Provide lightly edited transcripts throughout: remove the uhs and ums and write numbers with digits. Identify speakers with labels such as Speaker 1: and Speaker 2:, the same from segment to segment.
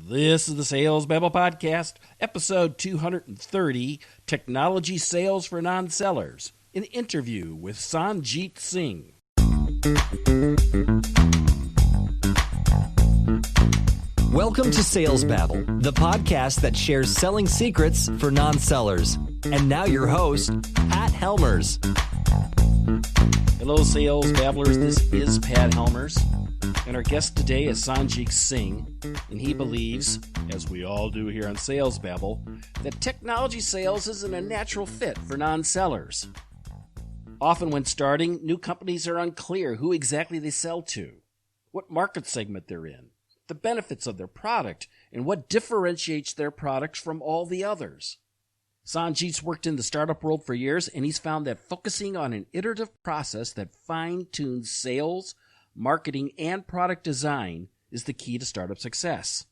Speaker 1: This is the Sales Babble Podcast, episode 230, Technology Sales for Non-Sellers, an interview with Sanjit Singh.
Speaker 2: Welcome to Sales Babble, the podcast that shares selling secrets for non-sellers. And now your host, Pat Helmers.
Speaker 1: Hello, Sales Babblers. This is Pat Helmers, and our guest today is Sanjit Singh, and he believes, as we all do here on Sales Babble, that technology sales isn't a natural fit for non-sellers. Often when starting, new companies are unclear who exactly they sell to, what market segment they're in, the benefits of their product, and what differentiates their product from all the others. Sanjit's worked in the startup world for years, and he's found that focusing on an iterative process that fine-tunes sales, marketing, and product design is the key to startup success.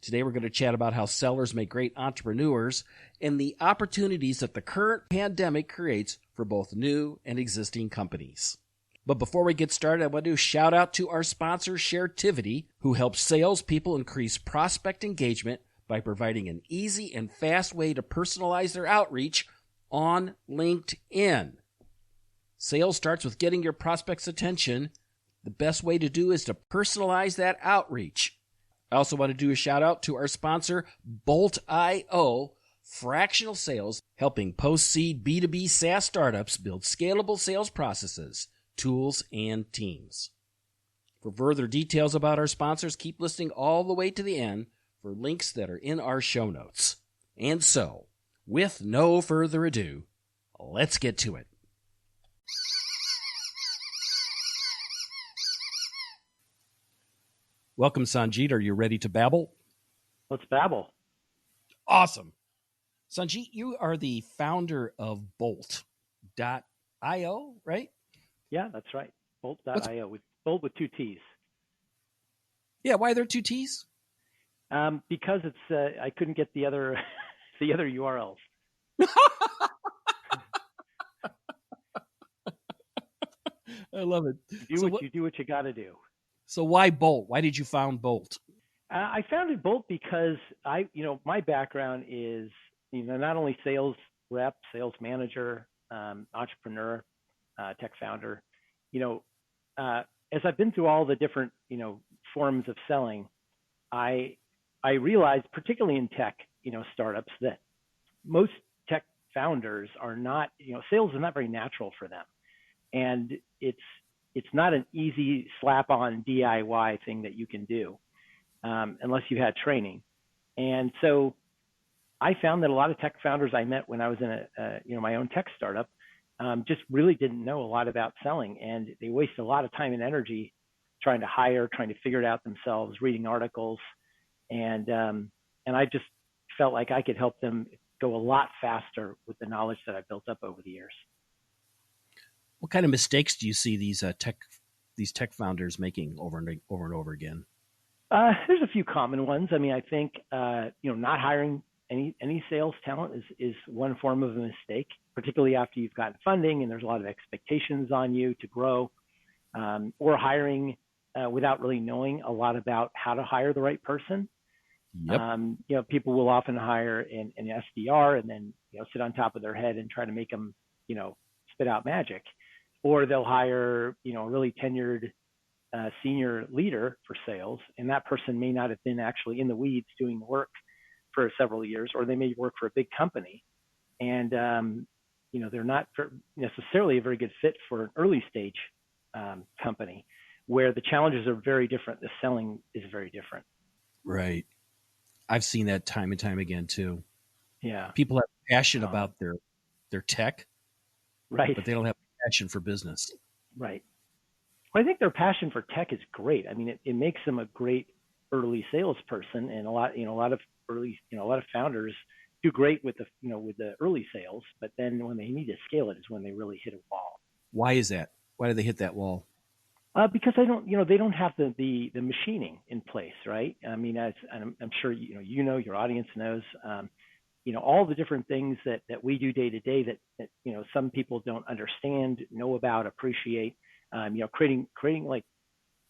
Speaker 1: Today we're going to chat about how sellers make great entrepreneurs and the opportunities that the current pandemic creates for both new and existing companies. But before we get started, I want to shout out to our sponsor, Sharetivity, who helps salespeople increase prospect engagement by providing an easy and fast way to personalize their outreach on LinkedIn. Sales starts with getting your prospects' attention. The best way to do is to personalize that outreach. I also want to do a shout out to our sponsor, Bolt.io, fractional sales, helping post-seed B2B SaaS startups build scalable sales processes, tools, and teams. For further details about our sponsors, keep listening all the way to the end for links that are in our show notes. And so, with no further ado, let's get to it. Welcome, Sanjit. Are you ready to babble?
Speaker 3: Let's babble.
Speaker 1: Awesome. Sanjit, you are the founder of Bolt.io, right?
Speaker 3: Yeah, that's right. Bolt.io. With Bolt with two T's.
Speaker 1: Yeah, why are there two T's?
Speaker 3: Because it's I couldn't get the other the other URLs.
Speaker 1: I love it.
Speaker 3: You do what you got to do.
Speaker 1: So why Bolt? Why did you found Bolt?
Speaker 3: I founded Bolt because my background is not only sales rep, sales manager, entrepreneur, tech founder. As I've been through all the different forms of selling, I realized, particularly in tech, startups, that most tech founders are not, sales is not very natural for them. And it's not an easy slap-on DIY thing that you can do unless you had training. And so I found that a lot of tech founders I met when I was in my own tech startup just really didn't know a lot about selling, and they waste a lot of time and energy trying to figure it out themselves, reading articles. And I just felt like I could help them go a lot faster with the knowledge that I built up over the years.
Speaker 1: What kind of mistakes do you see these tech founders making over and over again?
Speaker 3: There's a few common ones. I mean, I think not hiring any sales talent is one form of a mistake, particularly after you've gotten funding and there's a lot of expectations on you to grow, or hiring without really knowing a lot about how to hire the right person. Yep. People will often hire an SDR and then sit on top of their head and try to make them spit out magic, or they'll hire a really tenured senior leader for sales, and that person may not have been actually in the weeds doing the work for several years, or they may work for a big company, and they're not necessarily a very good fit for an early stage company where the challenges are very different. The selling is very different.
Speaker 1: Right. I've seen that time and time again too.
Speaker 3: Yeah.
Speaker 1: People have passion about their tech,
Speaker 3: right,
Speaker 1: but they don't have passion for business.
Speaker 3: Right. Well, I think their passion for tech is great. I mean, it makes them a great early salesperson, and a lot of founders do great with the early sales, but then when they need to scale it is when they really hit a wall.
Speaker 1: Why is that? Why do they hit that wall?
Speaker 3: Because they don't have the machining in place, right? I mean, I'm sure your audience knows, all the different things that we do day to day that some people don't understand, know about, appreciate. Creating like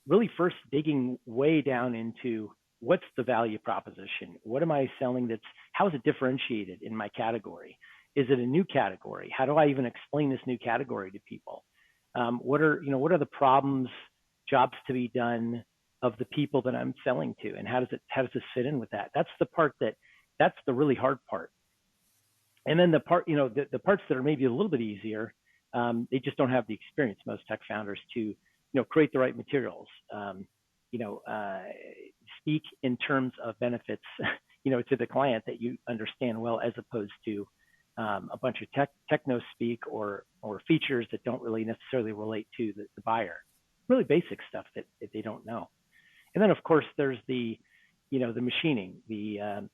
Speaker 3: really first digging way down into what's the value proposition? What am I selling how is it differentiated in my category? Is it a new category? How do I even explain this new category to people? What are the problems, jobs to be done of the people that I'm selling to, and how does this fit in with that? That's the really hard part. And then the parts that are maybe a little bit easier, they just don't have the experience, most tech founders, to create the right materials, speak in terms of benefits, to the client that you understand well, as opposed to a bunch of techno speak or features that don't really necessarily relate to the buyer. Really basic stuff that they don't know. And then of course there's the machining. Do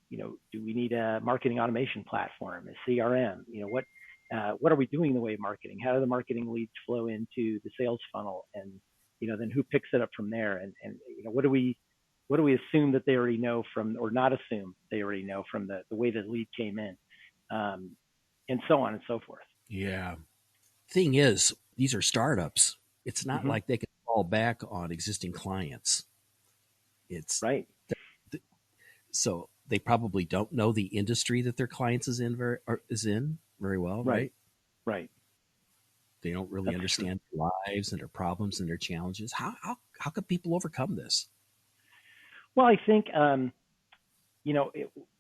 Speaker 3: we need a marketing automation platform, a CRM? What are we doing in the way of marketing? How do the marketing leads flow into the sales funnel? And then who picks it up from there? And what do we assume that they already know from, or not assume they already know from the way the lead came in, and so on and so forth.
Speaker 1: Yeah. Thing is, these are startups. It's not
Speaker 3: Mm-hmm.
Speaker 1: like they can fall back on existing clients. It's
Speaker 3: right.
Speaker 1: So they probably don't know the industry that their clients is in very well, right?
Speaker 3: Right.
Speaker 1: They don't really understand their lives and their problems and their challenges. How can people overcome this?
Speaker 3: Well, I think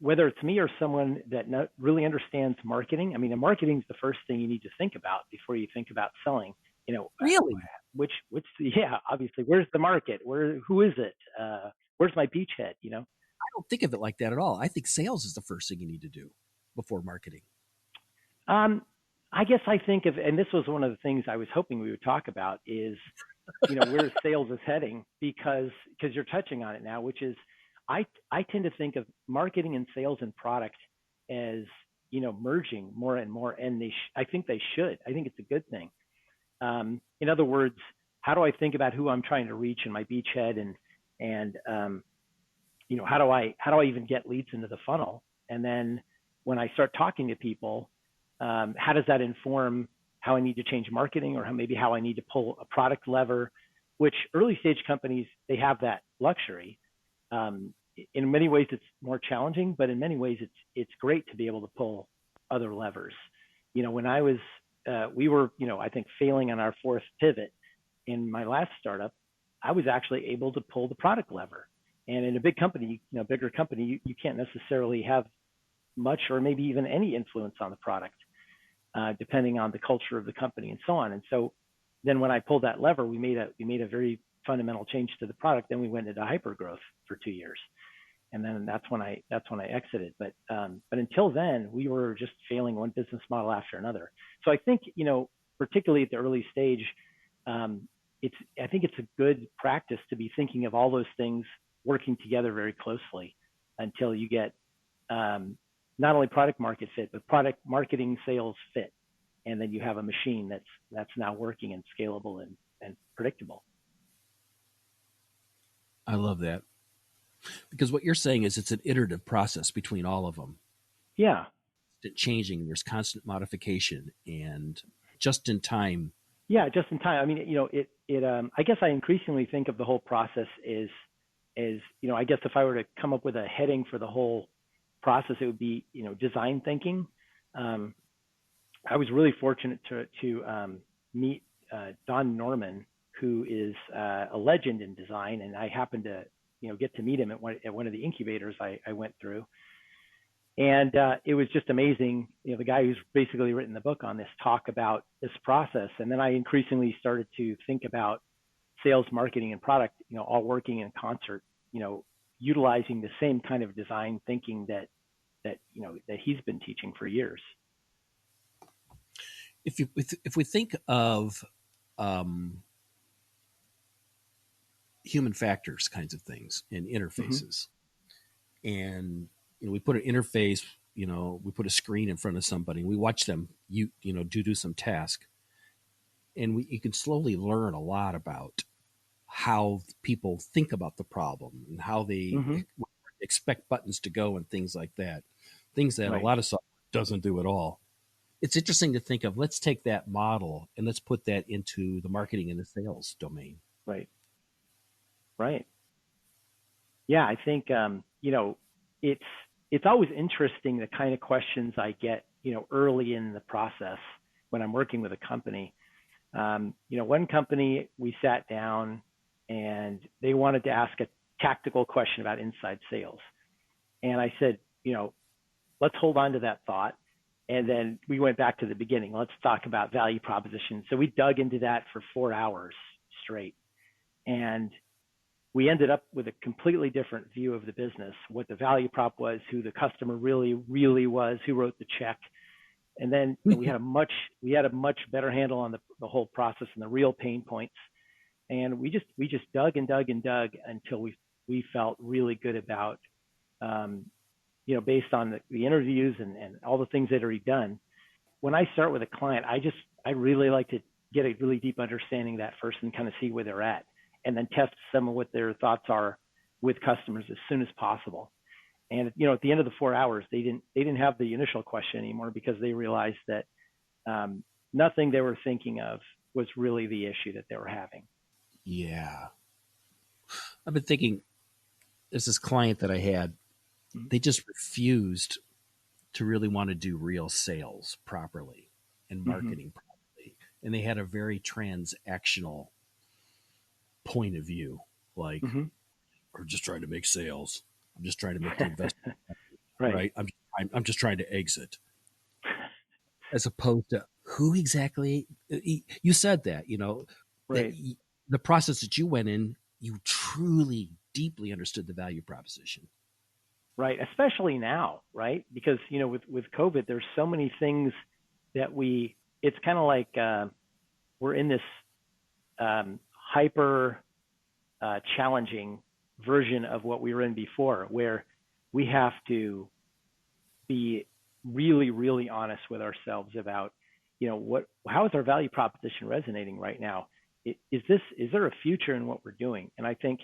Speaker 3: whether it's me or someone that really understands marketing. I mean, marketing is the first thing you need to think about before you think about selling.
Speaker 1: Really?
Speaker 3: Obviously, where's the market? Who is it? Where's my beachhead?
Speaker 1: I don't think of it like that at all. I think sales is the first thing you need to do before marketing.
Speaker 3: I guess I think and this was one of the things I was hoping we would talk about, is, where sales is heading, because you're touching on it now, which is, I tend to think of marketing and sales and product as, merging more and more. And I think they should. I think it's a good thing. In other words, how do I think about who I'm trying to reach in my beachhead, and how do I even get leads into the funnel? And then when I start talking to people, how does that inform how I need to change marketing, or how I need to pull a product lever, which early stage companies, they have that luxury. In many ways it's more challenging, but in many ways it's great to be able to pull other levers. When I was, we were, I think failing on our fourth pivot in my last startup, I was actually able to pull the product lever. And in a big company, bigger company, you can't necessarily have much or maybe even any influence on the product, depending on the culture of the company and so on. And so then when I pulled that lever, we made a very fundamental change to the product. Then we went into hypergrowth for 2 years. And then that's when I exited. But until then, we were just failing one business model after another. So I think, particularly at the early stage, I think it's a good practice to be thinking of all those things working together very closely until you get not only product market fit, but product marketing sales fit. And then you have a machine that's now working and scalable and predictable.
Speaker 1: I love that. Because what you're saying is it's an iterative process between all of them.
Speaker 3: Yeah.
Speaker 1: Changing, there's constant modification and just in time.
Speaker 3: Yeah, just in time. I mean, I guess I increasingly think of the whole process as, I guess if I were to come up with a heading for the whole process, it would be, design thinking. I was really fortunate to meet Don Norman, who is a legend in design, and I happened to get to meet him at one of the incubators I went through. And it was just amazing. The guy who's basically written the book on this talk about this process. And then I increasingly started to think about sales, marketing, and product, all working in concert, utilizing the same kind of design thinking that he's been teaching for years.
Speaker 1: If we think of human factors kinds of things and interfaces, and we put an interface, we put a screen in front of somebody and we watch them do some task, and you can slowly learn a lot about how people think about the problem and how they expect buttons to go and things like that, things that a lot of software doesn't do at all. It's interesting to think of, let's take that model and let's put that into the marketing and the sales domain.
Speaker 3: Right. Yeah, I think it's it's always interesting the kind of questions I get, early in the process when I'm working with a company. One company we sat down and they wanted to ask a tactical question about inside sales, and I said, let's hold on to that thought. And then we went back to the beginning. Let's talk about value proposition. So we dug into that for 4 hours straight. And we ended up with a completely different view of the business, what the value prop was, who the customer really, really was, who wrote the check. And then we had a much better handle on the whole process and the real pain points. And we just dug and dug and dug until we felt really good about, based on the interviews and all the things that are already done. When I start with a client, I really like to get a really deep understanding of that first and kind of see where they're at, and then test some of what their thoughts are with customers as soon as possible. And at the end of the 4 hours, they didn't have the initial question anymore because they realized that nothing they were thinking of was really the issue that they were having.
Speaker 1: Yeah. I've been thinking, there's this client that I had, they just refused to really want to do real sales properly and marketing properly. And they had a very transactional point of view. Like, we're just trying to make sales. I'm just trying to make the investment. Right. I'm just trying to exit. As opposed to who exactly, you said that,
Speaker 3: Right.
Speaker 1: that the process that you went in, you truly deeply understood the value proposition.
Speaker 3: Right. Especially now, right? Because, with COVID, there's so many things that it's kind of like we're in this hyper challenging version of what we were in before, where we have to be really, really honest with ourselves about, how is our value proposition resonating right now? Is there a future in what we're doing? And I think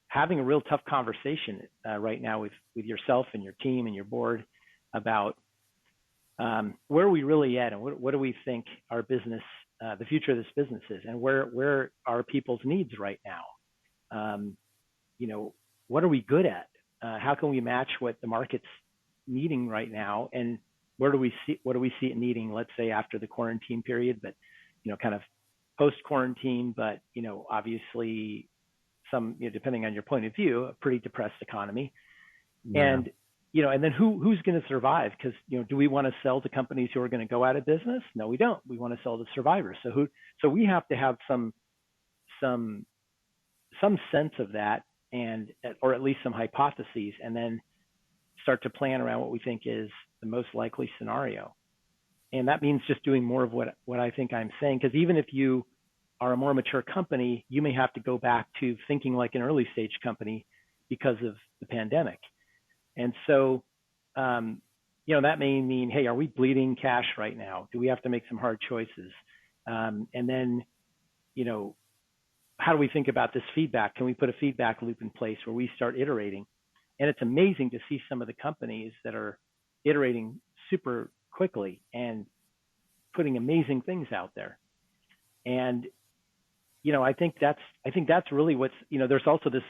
Speaker 3: having a real tough conversation right now with yourself and your team and your board about where are we really at, and what do we think our business, the future of this business is, and where are people's needs right now? What are we good at? How can we match what the market's needing right now, and what do we see it needing, let's say after the quarantine period, but kind of post quarantine, but obviously some, depending on your point of view, a pretty depressed economy. Yeah. And then who's going to survive? Because do we want to sell to companies who are going to go out of business? No, we don't. We want to sell to survivors. So we have to have some sense of that, or at least some hypotheses, and then start to plan around what we think is the most likely scenario. And that means just doing more of what I think I'm saying, because even if you are a more mature company, you may have to go back to thinking like an early stage company because of the pandemic. And so, that may mean, hey, are we bleeding cash right now? Do we have to make some hard choices? And then, how do we think about this feedback? Can we put a feedback loop in place where we start iterating? And it's amazing to see some of the companies that are iterating super quickly and putting amazing things out there. And, I think that's really what's, there's also this,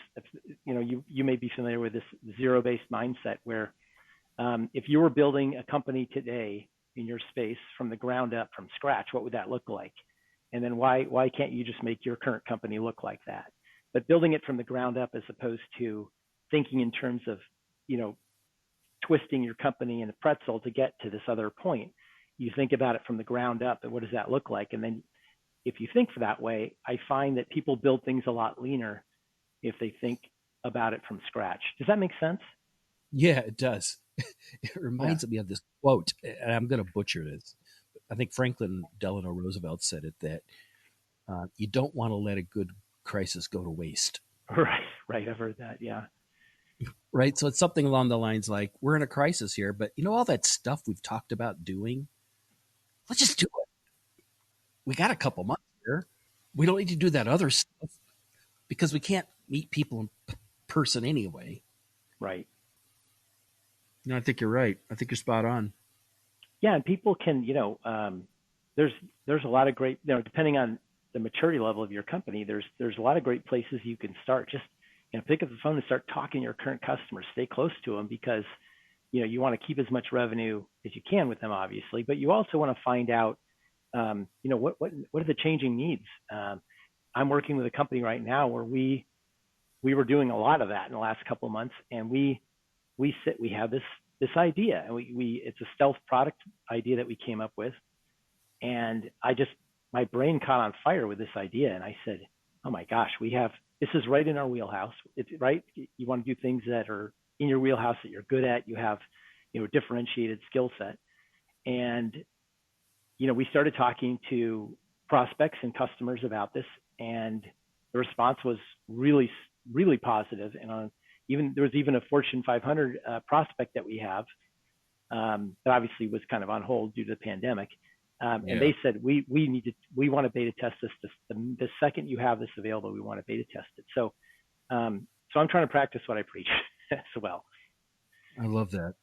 Speaker 3: you may be familiar with this zero-based mindset where if you were building a company today in your space from the ground up, from scratch, what would that look like? And then why can't you just make your current company look like that? But building it from the ground up as opposed to thinking in terms of, twisting your company in a pretzel to get to this other point. You think about it from the ground up, and what does that look like? And then if you think that way, I find that people build things a lot leaner if they think about it from scratch. Does that make sense?
Speaker 1: Yeah, it does. It reminds me of this quote, and I'm going to butcher this. I think Franklin Delano Roosevelt said it, that you don't want to let a good crisis go to waste.
Speaker 3: Right. I've heard that. Yeah.
Speaker 1: Right. So it's something along the lines like, we're in a crisis here, but all that stuff we've talked about doing, let's just do it. We got a couple months here. We don't need to do that other stuff because we can't meet people in person anyway.
Speaker 3: Right.
Speaker 1: I think you're right. I think you're spot on.
Speaker 3: Yeah. And people can, there's a lot of great, depending on the maturity level of your company, there's a lot of great places you can start. Just, pick up the phone and start talking to your current customers. Stay close to them because, you want to keep as much revenue as you can with them, obviously, but you also want to find out, what are the changing needs? I'm working with a company right now where we were doing a lot of that in the last couple of months, and we have this idea, and it's a stealth product idea that we came up with, and my brain caught on fire with this idea, and I said, oh my gosh, this is right in our wheelhouse. It's right. You want to do things that are in your wheelhouse that you're good at. You have, a differentiated skill set, and we started talking to prospects and customers about this, and the response was really, really positive. And there was even a Fortune 500 prospect that we have that obviously was kind of on hold due to the pandemic. And they said, we want to beta test this. The second you have this available, we want to beta test it. So I'm trying to practice what I preach as well.
Speaker 1: I love that.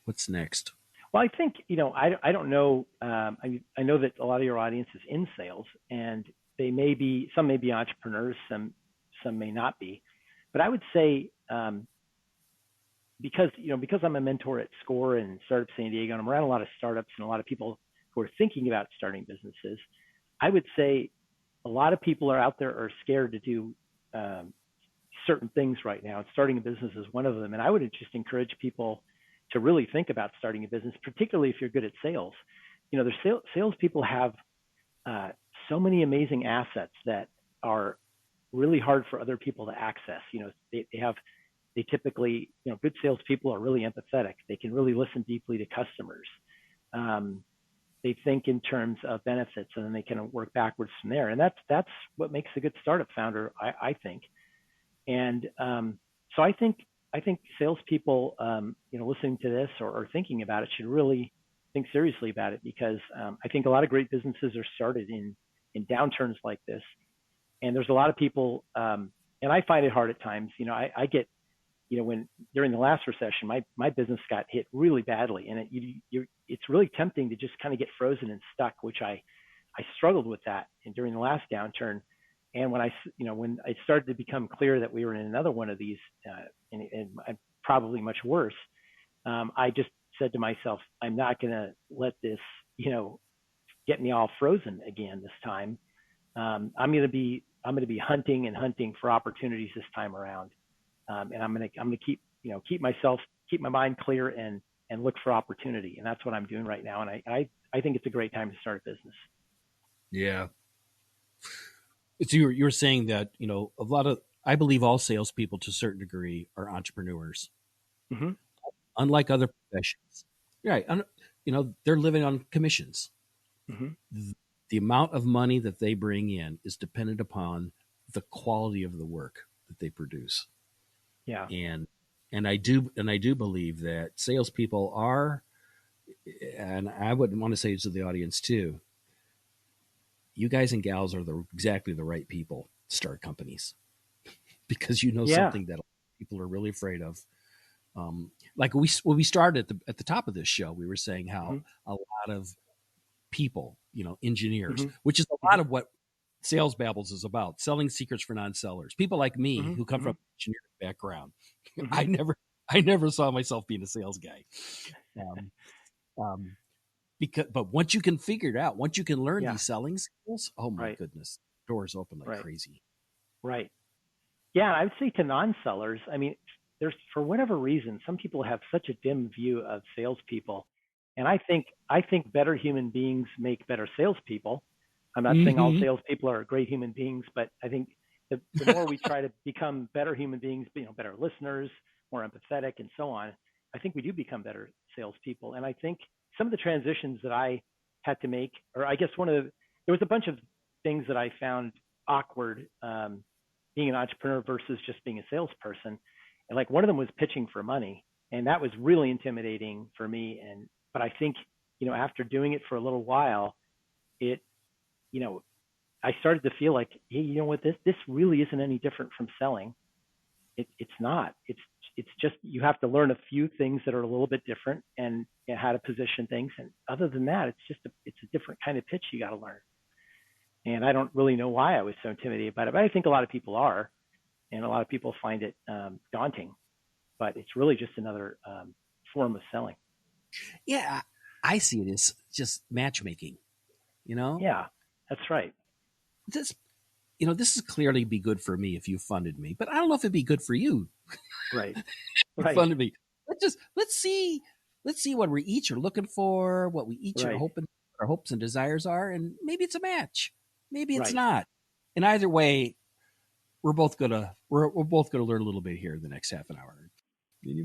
Speaker 1: What's next?
Speaker 3: Well, I think, I don't know. I know that a lot of your audience is in sales, and some may be entrepreneurs, some may not be. But I would say, because I'm a mentor at SCORE and Startup San Diego, and I'm around a lot of startups and a lot of people who are thinking about starting businesses, I would say a lot of people are out there are scared to do certain things right now. And starting a business is one of them. And I would just encourage people to really think about starting a business, particularly if you're good at sales. Salespeople have so many amazing assets that are really hard for other people to access. They typically, good salespeople are really empathetic. They can really listen deeply to customers. They think in terms of benefits, and then they can work backwards from there. And that's what makes a good startup founder, I think. And so I think salespeople, listening to this or thinking about it should really think seriously about it, because I think a lot of great businesses are started in downturns like this. And there's a lot of people, and I find it hard at times. I get, when during the last recession, my business got hit really badly, and it's really tempting to just kind of get frozen and stuck, which I struggled with that. And during the last downturn, and when it started to become clear that we were in another one of these, and probably much worse, I just said to myself, I'm not going to let this, get me all frozen again this time. I'm going to be hunting for opportunities this time around. And I'm going to keep my mind clear and look for opportunity. And that's what I'm doing right now. And I think it's a great time to start a business.
Speaker 1: Yeah. So you're saying that, I believe all salespeople to a certain degree are entrepreneurs,
Speaker 3: mm-hmm.
Speaker 1: unlike other professions. Right. They're living on commissions.
Speaker 3: Mm-hmm.
Speaker 1: The amount of money that they bring in is dependent upon the quality of the work that they produce.
Speaker 3: Yeah.
Speaker 1: And I do believe that salespeople are, and I would want to say to the audience too, you guys and gals are exactly the right people to start companies, because something that people are really afraid of. Like when we started at the top of this show, we were saying how
Speaker 3: mm-hmm.
Speaker 1: a lot of people, engineers,
Speaker 3: mm-hmm.
Speaker 1: which is a lot of what Sales Babbles is about, selling secrets for non-sellers. People like me
Speaker 3: mm-hmm.
Speaker 1: who come
Speaker 3: mm-hmm.
Speaker 1: from an engineering background.
Speaker 3: Mm-hmm.
Speaker 1: I never saw myself being a sales guy. But once you can figure it out, once you can learn these selling skills, oh my goodness, doors open like crazy.
Speaker 3: Right. Yeah, I would say to non-sellers, there's, for whatever reason, some people have such a dim view of salespeople, and I think better human beings make better salespeople. I'm not saying all salespeople are great human beings, but I think the more we try to become better human beings, better listeners, more empathetic, and so on, I think we do become better salespeople. And I think some of the transitions that I had to make, or I guess there was a bunch of things that I found awkward being an entrepreneur versus just being a salesperson. And like one of them was pitching for money, and that was really intimidating for me. But I think, after doing it for a little while, I started to feel like, hey, you know what, this really isn't any different from selling. It's not. It's just you have to learn a few things that are a little bit different and how to position things. And other than that, it's a different kind of pitch you got to learn. And I don't really know why I was so intimidated by it, but I think a lot of people are. And a lot of people find it daunting, but it's really just another form of selling.
Speaker 1: Yeah, I see it as just matchmaking, you know?
Speaker 3: Yeah, that's right.
Speaker 1: This is clearly be good for me if you funded me, but I don't know if it'd be good for you.
Speaker 3: Right.
Speaker 1: Right. Funded me. Let's see what we each are looking for, what we each are hoping, what our hopes and desires are, and maybe it's a match. Maybe it's not. And either way, we're both gonna learn a little bit here in the next half an hour.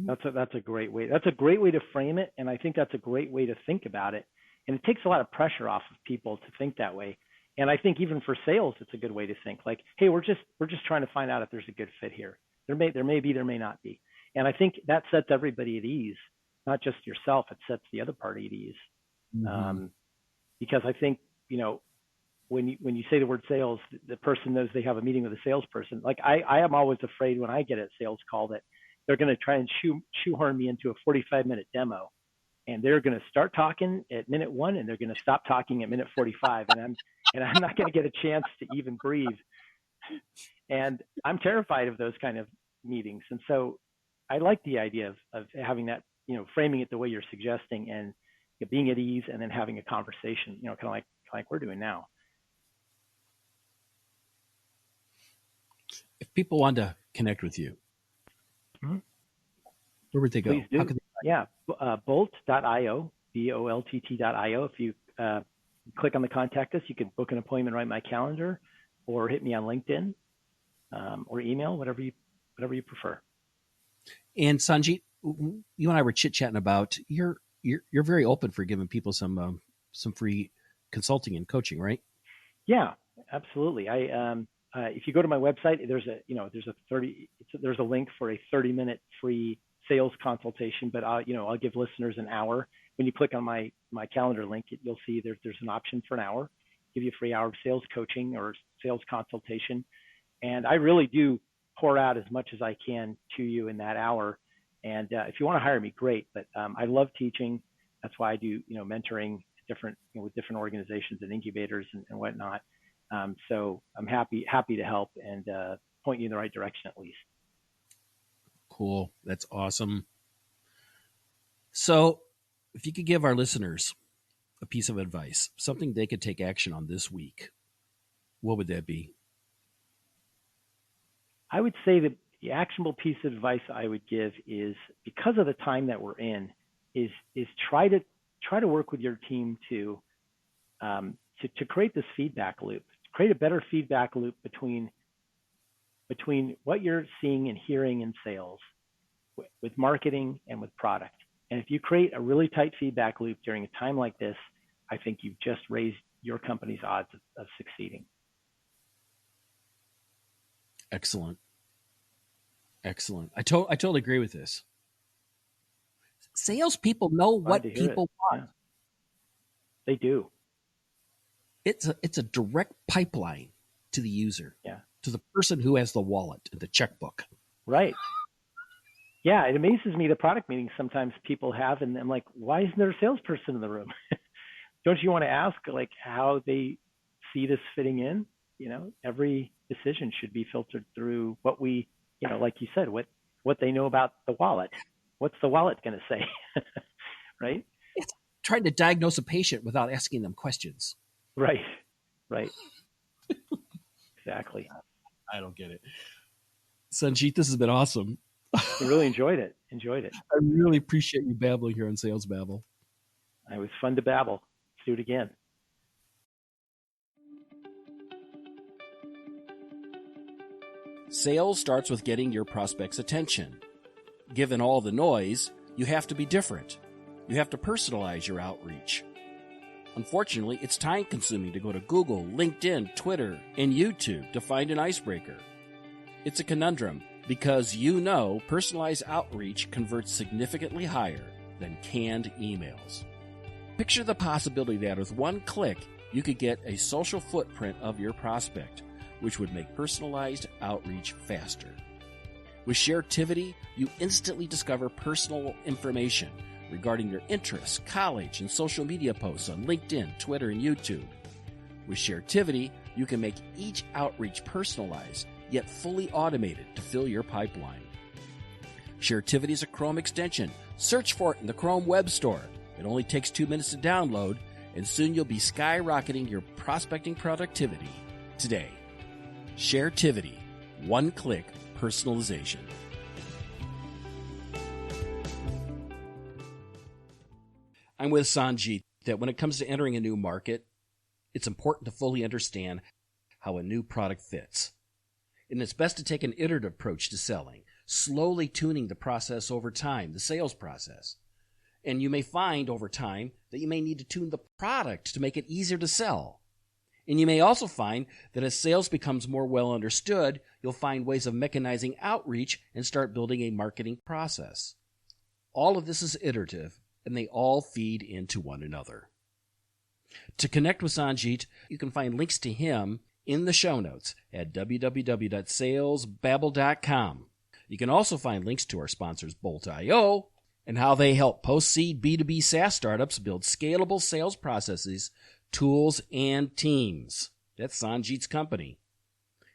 Speaker 3: That's a great way. That's a great way to frame it, and I think that's a great way to think about it. And it takes a lot of pressure off of people to think that way. And I think even for sales, it's a good way to think. Like, hey, we're just trying to find out if there's a good fit here. There may be, there may not be. And I think that sets everybody at ease, not just yourself. It sets the other party at ease. Mm-hmm. Because I think, when you say the word sales, the person knows they have a meeting with a salesperson. Like I am always afraid when I get a sales call that they're going to try and shoehorn me into a 45-minute demo, and they're going to start talking at minute 1 and they're going to stop talking at minute 45, and I'm not going to get a chance to even breathe. And I'm terrified of those kind of meetings. And so I like the idea of having that, framing it the way you're suggesting, and being at ease, and then having a conversation, kind of like we're doing now.
Speaker 1: If people want to connect with you, mm-hmm. where would they go?
Speaker 3: Please do. Bolt.io, BOLTT.io. If you click on the contact us, you can book an appointment right in my calendar, or hit me on LinkedIn, or email, whatever you prefer.
Speaker 1: And Sanjit, you and I were chit-chatting about you're very open for giving people some free consulting and coaching, right?
Speaker 3: Yeah, absolutely. If you go to my website, there's a link for a 30-minute free sales consultation, but I'll give listeners an hour. When you click on my calendar link, you'll see there's an option for an hour, give you a free hour of sales coaching or sales consultation. And I really do pour out as much as I can to you in that hour. And if you want to hire me, great. But I love teaching. That's why I do, mentoring with different organizations and incubators and whatnot. So I'm happy to help and point you in the right direction at least.
Speaker 1: Cool. That's awesome. So if you could give our listeners a piece of advice, something they could take action on this week, what would that be?
Speaker 3: I would say that the actionable piece of advice I would give is, because of the time that we're in, is try to work with your team to create this feedback loop, create a better feedback loop between what you're seeing and hearing in sales, with marketing and with product. And if you create a really tight feedback loop during a time like this, I think you've just raised your company's odds of succeeding.
Speaker 1: Excellent. I totally agree with this. Salespeople know what people want.
Speaker 3: Yeah. They do.
Speaker 1: It's a direct pipeline to the user, to the person who has the wallet and the checkbook.
Speaker 3: Right. Yeah, it amazes me the product meetings sometimes people have, and I'm like, why isn't there a salesperson in the room? Don't you want to ask how they see this fitting in? Every decision should be filtered through what we, like you said, what they know about the wallet. What's the wallet going to say? Right?
Speaker 1: It's trying to diagnose a patient without asking them questions.
Speaker 3: Right. Exactly.
Speaker 1: I don't get it. Sanjit, this has been awesome.
Speaker 3: I really enjoyed it.
Speaker 1: I really appreciate you babbling here on Sales Babble.
Speaker 3: It was fun to babble. Let's do it again.
Speaker 1: Sales starts with getting your prospect's attention. Given all the noise, you have to be different. You have to personalize your outreach. Unfortunately, it's time-consuming to go to Google, LinkedIn, Twitter, and YouTube to find an icebreaker. It's a conundrum because personalized outreach converts significantly higher than canned emails. Picture the possibility that with one click, you could get a social footprint of your prospect, which would make personalized outreach faster. With Sharetivity, you instantly discover personal information regarding your interests, college, and social media posts on LinkedIn, Twitter, and YouTube. With Sharetivity, you can make each outreach personalized yet fully automated to fill your pipeline. Sharetivity is a Chrome extension. Search for it in the Chrome Web Store. It only takes 2 minutes to download, and soon you'll be skyrocketing your prospecting productivity today. Sharetivity. One-click personalization. I'm with Sanjit that when it comes to entering a new market, it's important to fully understand how a new product fits. And it's best to take an iterative approach to selling, slowly tuning the process over time, the sales process. And you may find over time that you may need to tune the product to make it easier to sell. And you may also find that as sales becomes more well understood, you'll find ways of mechanizing outreach and start building a marketing process. All of this is iterative, and they all feed into one another. To connect with Sanjit, you can find links to him in the show notes at www.salesbabble.com. You can also find links to our sponsors Bolt.io and how they help post-seed B2B SaaS startups build scalable sales processes, tools, and teams. That's Sanjit's company.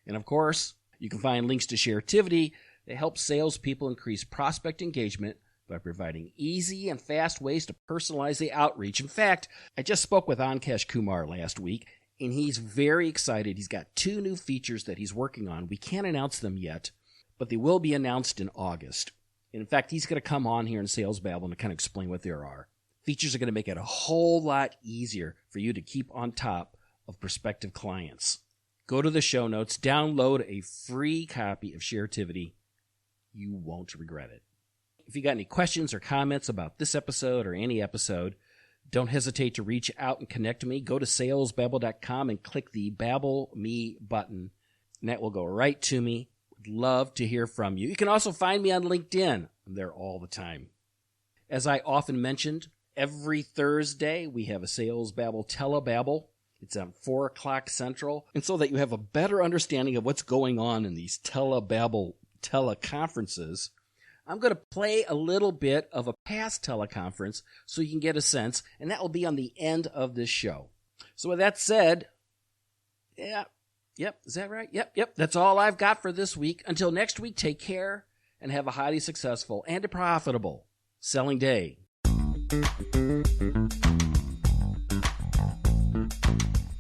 Speaker 1: And of course, you can find links to Sharetivity that help salespeople increase prospect engagement by providing easy and fast ways to personalize the outreach. In fact, I just spoke with Ankesh Kumar last week, and he's very excited. He's got 2 new features that he's working on. We can't announce them yet, but they will be announced in August. And in fact, he's going to come on here in Sales Babble and kind of explain what there are. Features are going to make it a whole lot easier for you to keep on top of prospective clients. Go to the show notes, download a free copy of Sharetivity. You won't regret it. If you got any questions or comments about this episode or any episode, don't hesitate to reach out and connect to me. Go to salesbabble.com and click the Babble Me button, and that will go right to me. Would love to hear from you. You can also find me on LinkedIn. I'm there all the time. As I often mentioned, every Thursday we have a Sales Babble Telebabble. It's at 4 o'clock Central. And so that you have a better understanding of what's going on in these Telebabble teleconferences, I'm going to play a little bit of a past teleconference so you can get a sense, and that will be on the end of this show. So with that said, is that right? Yep, that's all I've got for this week. Until next week, take care and have a highly successful and a profitable selling day.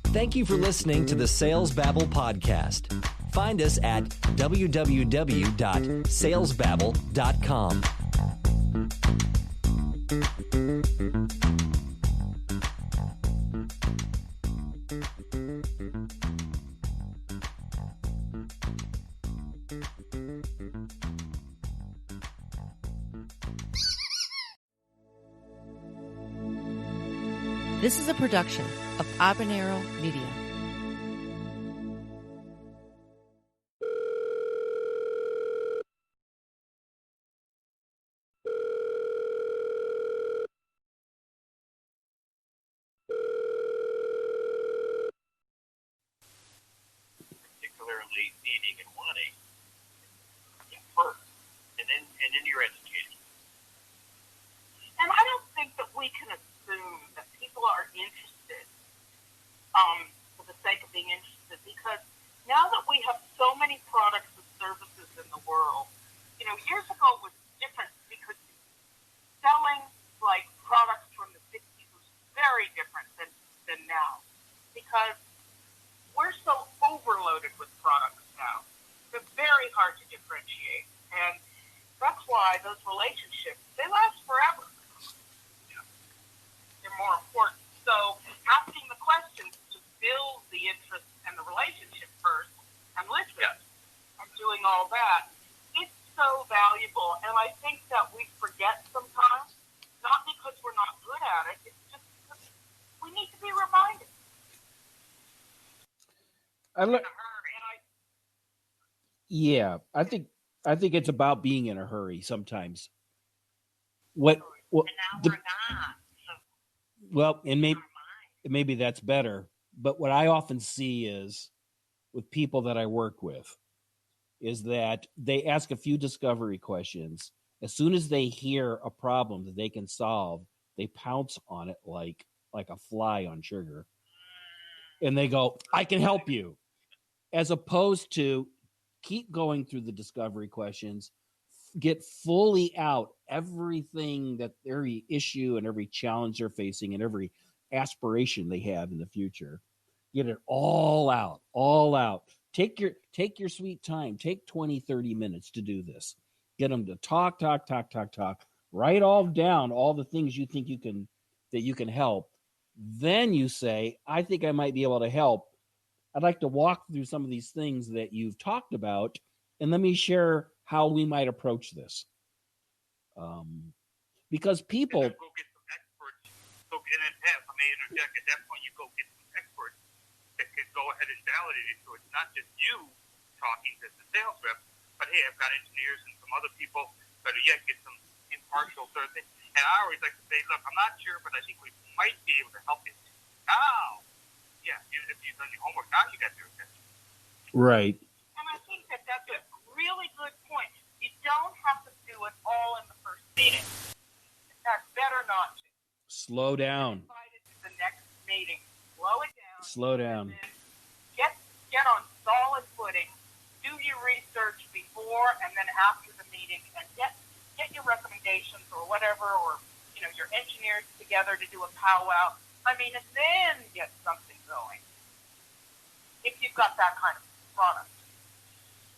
Speaker 2: Thank you for listening to the Sales Babble podcast. Find us at www.salesbabble.com.
Speaker 4: This is a production of Habanero Media.
Speaker 5: Particularly needing and wanting first, and then you're educating. And I don't think that we can assume that people are interested for the sake of being interested, because now that we have so many products and services in the world, years ago was different because selling like products from the 60s was very different than now, because we're so overloaded with products now. They're very hard to differentiate. And that's why those relationships, they last forever. They're more important. So asking the questions to build the interest and the relationship first and listen and doing all that, it's so valuable. And I think that we forget sometimes, not because we're not good at it, it's just because we need to be reminded.
Speaker 1: I think it's about being in a hurry sometimes.
Speaker 5: And now we're not.
Speaker 1: Well, and maybe that's better. But what I often see is with people that I work with is that they ask a few discovery questions. As soon as they hear a problem that they can solve, they pounce on it like a fly on sugar. And they go, I can help you. As opposed to keep going through the discovery questions, get fully out everything that every issue and every challenge they're facing and every aspiration they have in the future. Get it all out, all out. Take your sweet time. Take 20, 30 minutes to do this. Get them to talk. Write all down all the things you think you can help. Then you say, I think I might be able to help. I'd like to walk through some of these things that you've talked about, and let me share how we might approach this. Because people...
Speaker 5: And then go get some experts. So, and then, Pat, if I may interject, at that point you go get some experts that can go ahead and validate it. So it's not just you talking to the sales rep, but hey, I've got engineers and some other people. Better yet, get some impartial third thing. And I always like to say, look, I'm not sure, but I think we might be able to help you. Now, yeah, if you've done your homework, now you got your attention.
Speaker 1: Right.
Speaker 5: And I think that that's a really good point. You don't have to do it all in the first meeting. That's better not to.
Speaker 1: Slow down.
Speaker 5: Invited to the next meeting. Slow it down.
Speaker 1: Slow down.
Speaker 5: Get on solid footing. Do your research before and then after the meeting, and get your recommendations or whatever, or your engineers together to do a powwow. I mean, and then get something going. If you've got that kind of product.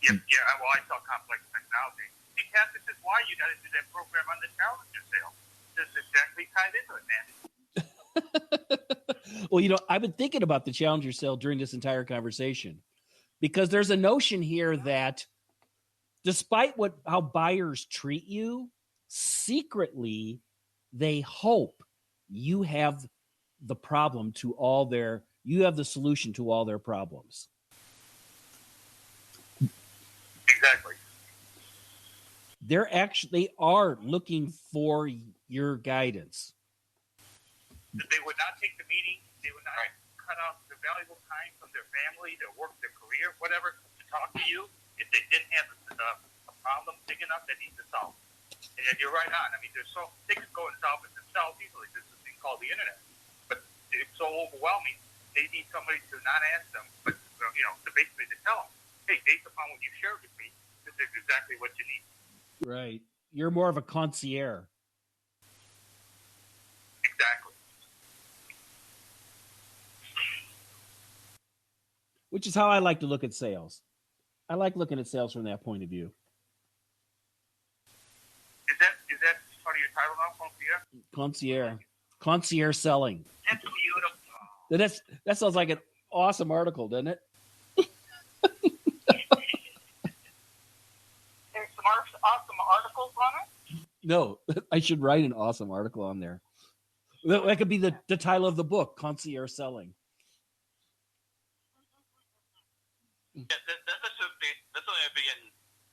Speaker 5: Yeah. Well, I sell complex technology. See, Kat, this is why you got to do that program on the Challenger sale. This is exactly tied into it, man.
Speaker 1: Well, I've been thinking about the Challenger sale during this entire conversation, because there's a notion here that despite how buyers treat you, secretly they hope you have the solution to all their problems.
Speaker 5: Exactly.
Speaker 1: They are looking for your guidance.
Speaker 5: They would not take the meeting. They would not cut off the valuable time from their family, their work, their career, whatever, to talk to you if they didn't have a problem big enough that needs to solve. And you're right on. I mean, they can go and solve it themselves easily. There's this thing called the internet. But it's so overwhelming, they need somebody to not ask them, but to basically to tell them, hey, based upon what you shared with me, this is exactly what you need.
Speaker 1: Right. You're more of a concierge.
Speaker 5: Exactly.
Speaker 1: Which is how I like to look at sales. I like looking at sales from that point of view.
Speaker 5: Is that part of your title now, concierge?
Speaker 1: Concierge selling.
Speaker 5: That's beautiful.
Speaker 1: That sounds like an awesome article, doesn't it?
Speaker 5: There's some awesome articles on it.
Speaker 1: No, I should write an awesome article on there. That could be the title of the book, Concierge Selling.
Speaker 6: Yeah, that's something I've been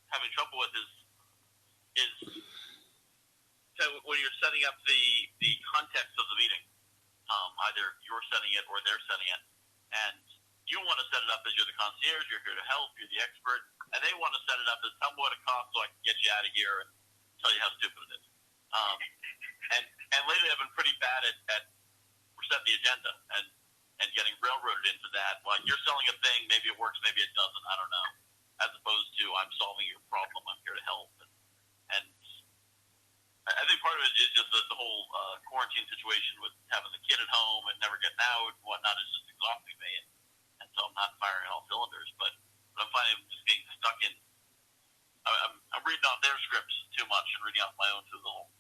Speaker 6: having trouble with is when you're setting up the context of the meeting, either you're setting it or they're setting it, and you want to set it up as you're the concierge, you're here to help, you're the expert, and they want to set it up as tell me what it costs so I can get you out of here and tell you how stupid it is. And lately I've been pretty bad at setting the agenda and getting railroaded into that. Like, you're selling a thing, maybe it works, maybe it doesn't, I don't know. As opposed to, I'm solving your problem, I'm here to help. And I think part of it is just the whole quarantine situation with having the kid at home and never getting out and whatnot is just exhausting me. And so I'm not firing all cylinders, but I'm finding I'm just getting stuck in. I'm reading off their scripts too much and reading off my own through the whole